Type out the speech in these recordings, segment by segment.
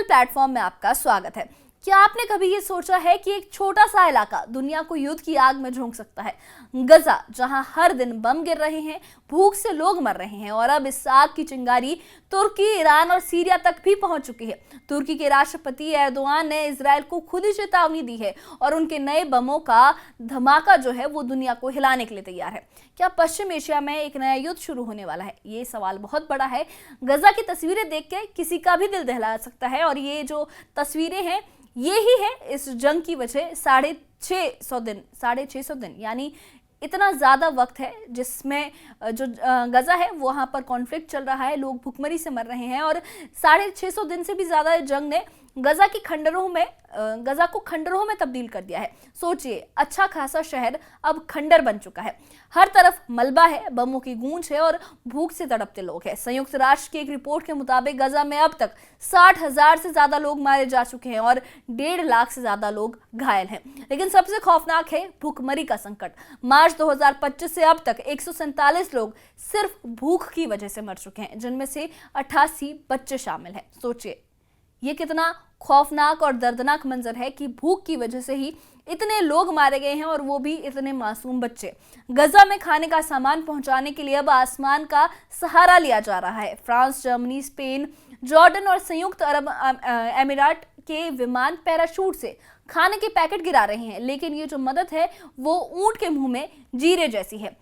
Platform में आपका स्वागत है। क्या आपने कभी ये सोचा है कि एक छोटा सा इलाका दुनिया को युद्ध की आग में झोंक सकता है? गजा, जहां हर दिन बम गिर रहे हैं, भूख से लोग मर रहे हैं और अब इस आग की चिंगारी तुर्की, ईरान और सीरिया तक भी पहुंच चुकी है। तुर्की के राष्ट्रपति एर्दोआन ने इजराइल को खुद ही चेतावनी दी है और उनके नए बमों का धमाका जो है वो दुनिया को हिलाने के लिए तैयार है। क्या पश्चिम एशिया में एक नया युद्ध शुरू होने वाला है? ये सवाल बहुत बड़ा है। गजा की तस्वीरें देख के किसी का भी दिल दहला सकता है और ये जो तस्वीरें हैं ये ही है इस जंग की वजह। 650 दिन यानी इतना ज़्यादा वक्त है जिसमें जो गजा है वहाँ पर कॉन्फ्लिक्ट चल रहा है, लोग भुखमरी से मर रहे हैं और 650 दिन से भी ज़्यादा जंग ने गजा को खंडरों में तब्दील कर दिया है। सोचिए, अच्छा खासा शहर अब खंडर बन चुका है। हर तरफ मलबा है, बमों की गूंज है और भूख से तड़पते लोग हैं। संयुक्त राष्ट्र की एक रिपोर्ट के मुताबिक गजा में अब तक 60,000 से ज्यादा लोग मारे जा चुके हैं और 1.5 लाख से ज्यादा लोग घायल हैं। लेकिन सबसे खौफनाक है भूखमरी का संकट। मार्च 2025 से अब तक 147 लोग सिर्फ भूख की वजह से मर चुके हैं, जिनमें से 88 बच्चे शामिल हैं। सोचिए, ये कितना खौफनाक और दर्दनाक मंजर है कि भूख की वजह से ही इतने लोग मारे गए हैं और वो भी इतने मासूम बच्चे। गजा में खाने का सामान पहुंचाने के लिए अब आसमान का सहारा लिया जा रहा है। फ्रांस, जर्मनी, स्पेन, जॉर्डन और संयुक्त अरब अमीरात के विमान पैराशूट से खाने के पैकेट गिरा रहे हैं, लेकिन ये जो मदद है वो ऊंट के मुंह में जीरे जैसी है।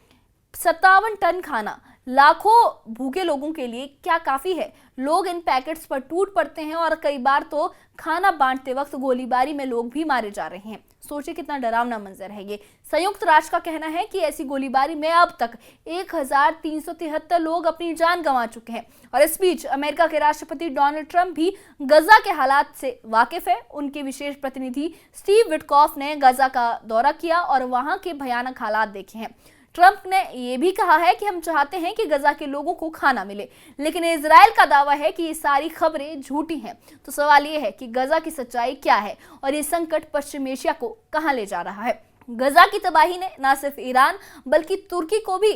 57 टन खाना लाखों भूखे लोगों के लिए क्या काफी है? लोग इन पैकेट्स पर टूट पड़ते हैं और कई बार तो खाना बांटते वक्त गोलीबारी में लोग भी मारे जा रहे हैं। सोचिए कितना डरावना मंजर है ये। संयुक्त राष्ट्र का कहना है कि ऐसी गोलीबारी में अब तक 1373 लोग अपनी जान गंवा चुके हैं। और इस बीच अमेरिका के राष्ट्रपति डोनाल्ड ट्रंप भी गजा के हालात से वाकिफ है। उनके विशेष प्रतिनिधि स्टीव विटकॉफ ने गजा का दौरा किया और वहां के भयानक हालात देखे हैं। ट्रंप ने यह भी कहा है कि हम चाहते हैं कि गजा के लोगों को खाना मिले, लेकिन इजराइल का दावा है कि ये सारी खबरें झूठी हैं। तो सवाल ये है कि गजा की सच्चाई क्या है और ये संकट पश्चिम एशिया को कहां ले जा रहा है? गजा की तबाही ने न सिर्फ ईरान बल्कि तुर्की को भी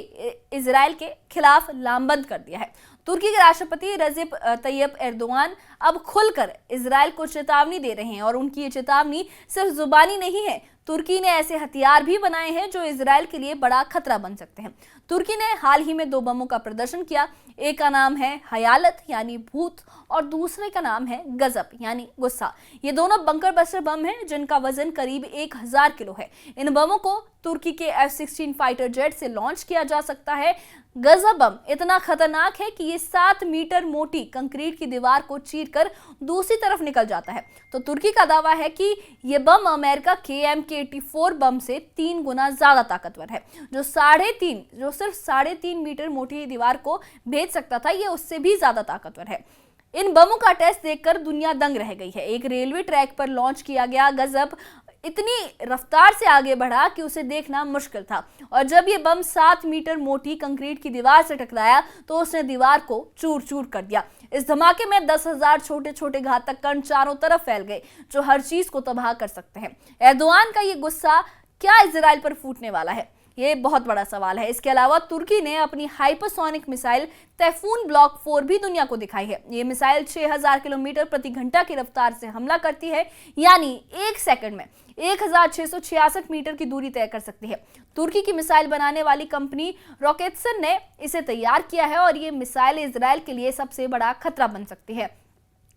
इजराइल के खिलाफ लामबंद कर दिया है। तुर्की के राष्ट्रपति रजेप तैयब एर्दोआन अब खुलकर इजराइल को चेतावनी दे रहे हैं और उनकी ये चेतावनी सिर्फ जुबानी नहीं है। तुर्की ने ऐसे हथियार भी बनाए हैं जो इजराइल के लिए बड़ा खतरा बन सकते हैं। तुर्की ने हाल ही में 2 बमों का प्रदर्शन किया। एक का नाम है हयालत यानी भूत और दूसरे का नाम है गजब यानी गुस्सा। ये दोनों बंकर बस्टर बम हैं जिनका वजन करीब 1000 किलो है। इन बमों को तुर्की के F-16 फाइटर जेट से लॉन्च किया जा सकता है। गजब बम इतना खतरनाक है कि ये 7 मीटर मोटी कंक्रीट की दीवार को चीरकर दूसरी तरफ निकल जाता है। तो तुर्की का दावा है कि ये बम अमेरिका के MK-84 बम से 3 गुना ज्यादा ताकतवर है, जो सिर्फ 3.5 मीटर मोटी दीवार को भेद सकता था, ये उससे भी ज्यादा ताकतवर है। इन बमों का टेस्ट देखकर दुनिया दंग रह गई है। एक रेलवे ट्रैक पर लॉन्च किया गया गजब इतनी रफ्तार से आगे बढ़ा कि उसे देखना मुश्किल था और जब ये बम 7 मीटर मोटी कंक्रीट की दीवार से टकराया तो उसने दीवार को चूर चूर कर दिया। इस धमाके में 10,000 छोटे छोटे घातक कण चारों तरफ फैल गए जो हर चीज को तबाह कर सकते हैं। एर्दोआन का ये गुस्सा क्या इजराइल पर फूटने वाला है? ये बहुत बड़ा सवाल है। इसके अलावा तुर्की ने अपनी हाइपरसोनिक मिसाइल तैफून ब्लॉक 4 भी दुनिया को दिखाई है। ये मिसाइल 6000 किलोमीटर प्रति घंटा की रफ्तार से हमला करती है, यानी 1 सेकंड में 1666 मीटर की दूरी तय कर सकती है। तुर्की की मिसाइल बनाने वाली कंपनी रॉकेटसन ने इसे तैयार किया है और ये मिसाइल इजराइल के लिए सबसे बड़ा खतरा बन सकती है।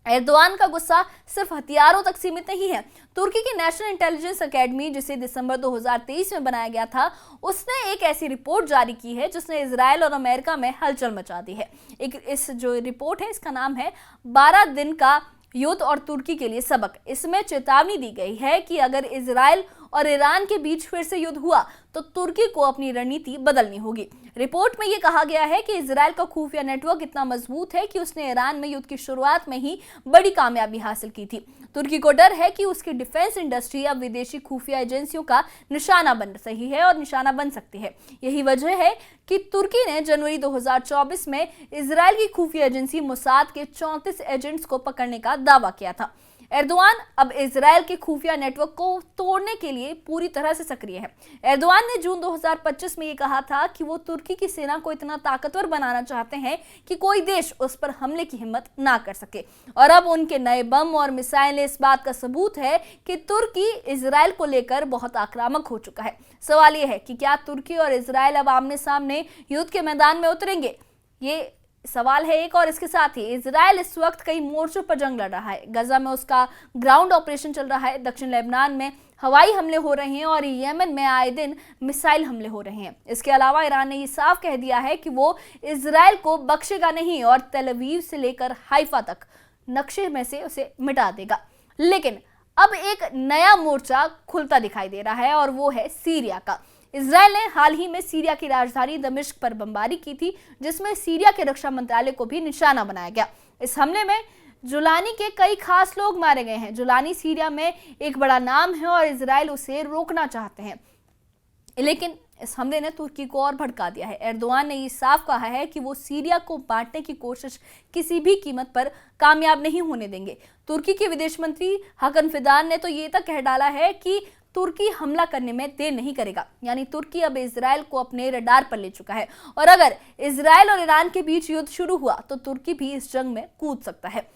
एर्दोआन का गुस्सा सिर्फ हथियारों तक सीमित नहीं है। तुर्की की नेशनल इंटेलिजेंस एकेडमी, जिसे दिसंबर 2023 में बनाया गया था, उसने एक ऐसी रिपोर्ट जारी की है जिसने इजराइल और अमेरिका में हलचल मचा दी है। इस जो रिपोर्ट है इसका नाम है 12 दिन का युद्ध और तुर्की के लिए सबक। इसमें चेतावनी दी गई है कि अगर इजराइल और ईरान के बीच फिर से युद्ध हुआ तो तुर्की को अपनी रणनीति बदलनी होगी। रिपोर्ट में यह कहा गया है कि इजराइल का खुफिया नेटवर्क इतना मजबूत है कि उसने ईरान में युद्ध की शुरुआत में ही बड़ी कामयाबी हासिल की थी। तुर्की को डर है कि उसकी डिफेंस इंडस्ट्री अब विदेशी खुफिया एजेंसियों का निशाना बन रही है और निशाना बन सकती है। यही वजह है कि तुर्की ने जनवरी 2024 में इजराइल की खुफिया एजेंसी मोसाद के 34 एजेंट्स को पकड़ने का दावा किया था। एर्दोआन अब इजराइल के खुफिया नेटवर्क को तोड़ने के लिए पूरी तरह से सक्रिय है। एर्दोआन ने जून 2025 में ये कहा था कि वो तुर्की की सेना को इतना ताकतवर बनाना चाहते हैं कि कोई देश उस पर हमले की हिम्मत ना कर सके। और अब उनके नए बम और मिसाइल इस बात का सबूत है कि तुर्की इजराइल को लेकर बहुत आक्रामक हो चुका है। सवाल यह है कि क्या तुर्की और इजराइल अब आमने सामने युद्ध के मैदान में उतरेंगे? ये सवाल है एक। और इसके साथ ही इजराइल इस वक्त कई मोर्चों पर जंग लड़ रहा है। गजा में उसका ग्राउंड ऑपरेशन चल रहा है, दक्षिण लेबनान में हवाई हमले हो रहे हैं और यमन में आए दिन मिसाइल हमले हो रहे हैं। इसके अलावा ईरान ने ये साफ कह दिया है कि वो इजराइल को बख्शेगा नहीं और तेल अवीव से लेकर हाइफा तक नक्शे में से उसे मिटा देगा। लेकिन अब एक नया मोर्चा खुलता दिखाई दे रहा है और वो है सीरिया का। इजराइल ने हाल ही में सीरिया की राजधानी दमिश्क पर बमबारी की थी, जिसमें सीरिया के रक्षा मंत्रालय को भी निशाना बनाया गया। इस हमले में जुलानी के कई खास लोग मारे गए हैं। जुलानी सीरिया में एक बड़ा नाम है और इजराइल उसे रोकना चाहते हैं, लेकिन इस हमले ने तुर्की को और भड़का दिया है। एर्दोआन ने ये साफ कहा है कि वो सीरिया को बांटने की कोशिश किसी भी कीमत पर कामयाब नहीं होने देंगे। तुर्की के विदेश मंत्री हाकन फिदान ने तो ये तक कह डाला है कि तुर्की हमला करने में देर नहीं करेगा। यानी तुर्की अब इजराइल को अपने रडार पर ले चुका है और अगर इजराइल और ईरान के बीच युद्ध शुरू हुआ तो तुर्की भी इस जंग में कूद सकता है।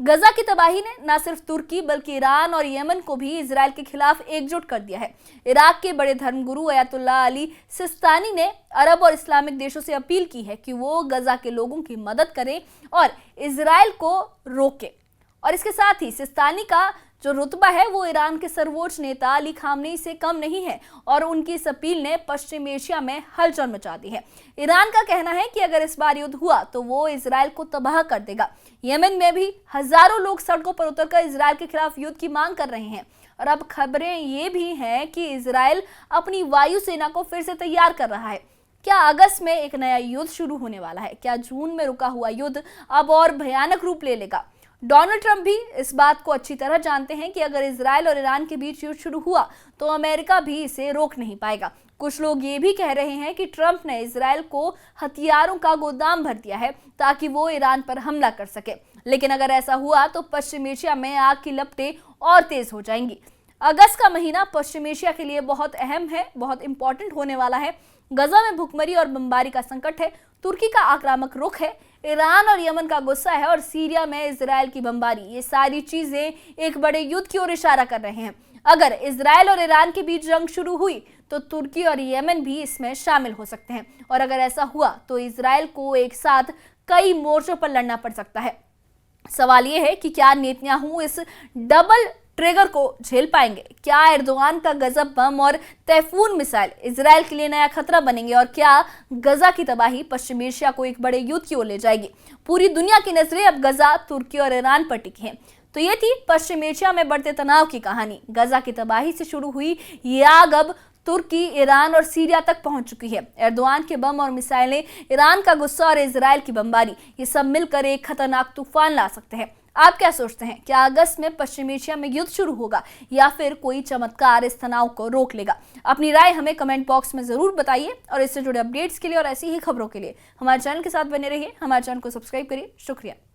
गजा की तबाही ने न सिर्फ तुर्की बल्कि ईरान और यमन को भी इजराइल के खिलाफ एकजुट कर दिया है। इराक के बड़े धर्मगुरु अयतुल्लाह अली सिस्तानी ने अरब और इस्लामिक देशों से अपील की है कि वो गजा के लोगों की मदद करें और इजराइल को रोके। और इसके साथ ही सिस्तानी का जो रुतबा है वो ईरान के सर्वोच्च नेता अली खामनेई से कम नहीं है और उनकी इस अपील ने पश्चिम एशिया में हलचल मचा दी है। ईरान का कहना है कि अगर इस बार युद्ध हुआ तो वो इजराइल को तबाह कर देगा। यमन में भी हजारों लोग सड़कों पर उतरकर इजराइल के खिलाफ युद्ध की मांग कर रहे हैं और अब खबरें ये भी हैं कि इजराइल अपनी वायुसेना को फिर से तैयार कर रहा है। क्या अगस्त में एक नया युद्ध शुरू होने वाला है? क्या जून में रुका हुआ युद्ध अब और भयानक रूप ले लेगा? डोनाल्ड ट्रंप भी इस बात को अच्छी तरह जानते हैं कि अगर इजराइल और ईरान के बीच युद्ध शुरू हुआ तो अमेरिका भी इसे रोक नहीं पाएगा। कुछ लोग ये भी कह रहे हैं कि ट्रंप ने इजराइल को हथियारों का गोदाम भर दिया है ताकि वो ईरान पर हमला कर सके। लेकिन अगर ऐसा हुआ तो पश्चिम एशिया में आग की लपटें और तेज हो जाएंगी। अगस्त का महीना पश्चिम एशिया के लिए बहुत अहम है, बहुत इंपॉर्टेंट होने वाला है। गजा में भुखमरी और बमबारी का संकट है, तुर्की का आक्रामक रुख है, ईरान और यमन का गुस्सा है और सीरिया में इजराइल की बमबारी। ये सारी चीजें एक बड़े युद्ध की ओर इशारा कर रहे हैं। अगर इजराइल और ईरान के बीच जंग शुरू हुई तो तुर्की और यमन भी इसमें शामिल हो सकते हैं और अगर ऐसा हुआ तो इजराइल को एक साथ कई मोर्चों पर लड़ना पड़ सकता है। सवाल यह है कि क्या नेतन्याहू इस डबल ट्रिगर को झेल पाएंगे? क्या एर्दोआन का गजब बम और तैफून मिसाइल इजराइल के लिए नया खतरा बनेंगे और क्या गजा की तबाही पश्चिम एशिया को एक बड़े युद्ध की ओर ले जाएगी? पूरी दुनिया की नजरें अब गजा, तुर्की और ईरान पर टिकी हैं। तो ये थी पश्चिम एशिया में बढ़ते तनाव की कहानी। गजा की तबाही से शुरू हुई ये आग अब तुर्की, ईरान और सीरिया तक पहुंच चुकी है। एर्दोआन के बम और मिसाइलें, ईरान का गुस्सा और इजराइल की बमबारी, ये सब मिलकर एक खतरनाक तूफान ला सकते हैं। आप क्या सोचते हैं? क्या अगस्त में पश्चिम एशिया में युद्ध शुरू होगा या फिर कोई चमत्कार इस तनाव को रोक लेगा? अपनी राय हमें कमेंट बॉक्स में जरूर बताइए और इससे जुड़े अपडेट्स के लिए और ऐसी ही खबरों के लिए हमारे चैनल के साथ बने रहिए। हमारे चैनल को सब्सक्राइब करिए। शुक्रिया।